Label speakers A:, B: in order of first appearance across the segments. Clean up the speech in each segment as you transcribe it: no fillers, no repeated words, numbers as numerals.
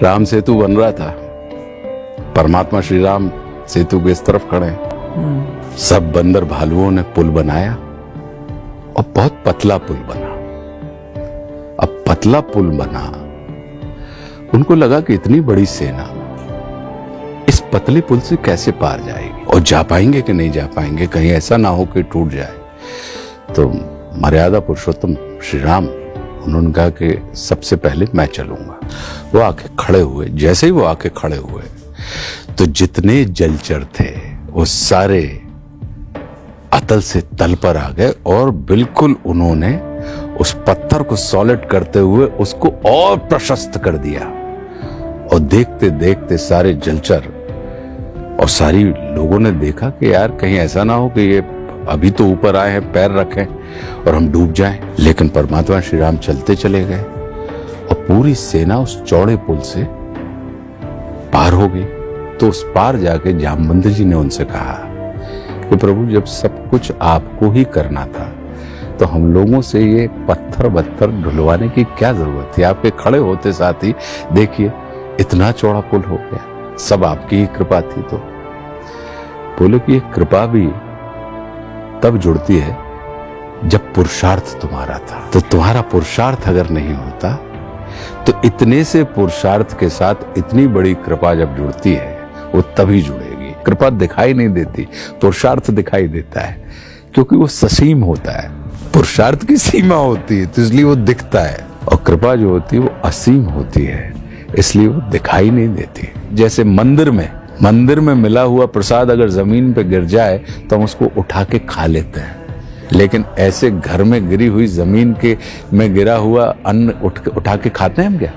A: राम सेतु बन रहा था, परमात्मा श्री राम सेतु के इस तरफ खड़े हैं। सब बंदर भालुओं ने पुल बनाया और बहुत पतला पुल बना। अब पतला पुल बना, उनको लगा कि इतनी बड़ी सेना इस पतले पुल से कैसे पार जाएगी और जा पाएंगे कि नहीं जा पाएंगे, कहीं ऐसा ना हो कि टूट जाए। तो मर्यादा पुरुषोत्तम श्री राम, उन्होंने कहा कि सबसे पहले मैं चलूंगा। वो आके खड़े हुए, जैसे ही वो आके खड़े हुए तो जितने जलचर थे वो सारे अतल से तल पर आ गए और बिल्कुल उन्होंने उस पत्थर को सॉलिड करते हुए उसको और प्रशस्त कर दिया। और देखते देखते सारे जलचर और सारी लोगों ने देखा कि यार कहीं ऐसा ना हो कि ये अभी तो ऊपर आए हैं, पैर रखें और हम डूब जाएं। लेकिन परमात्मा श्री राम चलते चले गए और पूरी सेना उस चौड़े पुल से पार हो गई। तो उस पार जाके जामवंत जी ने उनसे कहा कि प्रभु, जब सब कुछ आपको ही करना था तो हम लोगों से ये पत्थर बत्थर ढुलवाने की क्या जरूरत थी। आपके खड़े होते साथ ही देखिए इतना चौड़ा पुल हो गया, सब आपकी ही कृपा थी। तो बोले कि ये कृपा भी तब जुड़ती है जब पुरुषार्थ तुम्हारा था। तो तुम्हारा पुरुषार्थ अगर नहीं होता तो इतने से पुरुषार्थ के साथ इतनी बड़ी कृपा जब जुड़ती है वो तभी जुड़ेगी। कृपा दिखाई नहीं देती, पुरुषार्थ दिखाई देता है, क्योंकि वो ससीम होता है। पुरुषार्थ की सीमा होती है तो इसलिए वो दिखता है, और कृपा जो होती है वो असीम होती है, इसलिए वो दिखाई नहीं देती। जैसे मंदिर में मिला हुआ प्रसाद अगर जमीन पे गिर जाए तो हम उसको उठा के खा लेते हैं, लेकिन ऐसे घर में गिरी हुई जमीन के में गिरा हुआ अन्न उठा के खाते हैं हम क्या?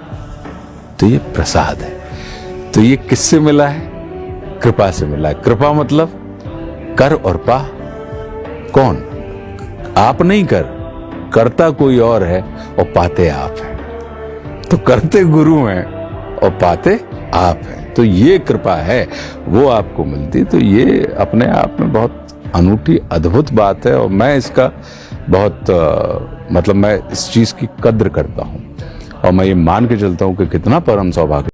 A: तो ये प्रसाद है। तो ये किससे मिला है? कृपा से मिला है। कृपा मतलब कर और पा। कौन? आप नहीं करता कोई और है और पाते आप हैं। तो करते गुरु हैं और पाते आप हैं। तो ये कृपा है, वो आपको मिलती। तो ये अपने आप में बहुत अनूठी अद्भुत बात है और मैं इसका बहुत मैं इस चीज की कद्र करता हूं और मैं ये मान के चलता हूं कि कितना परम सौभाग्य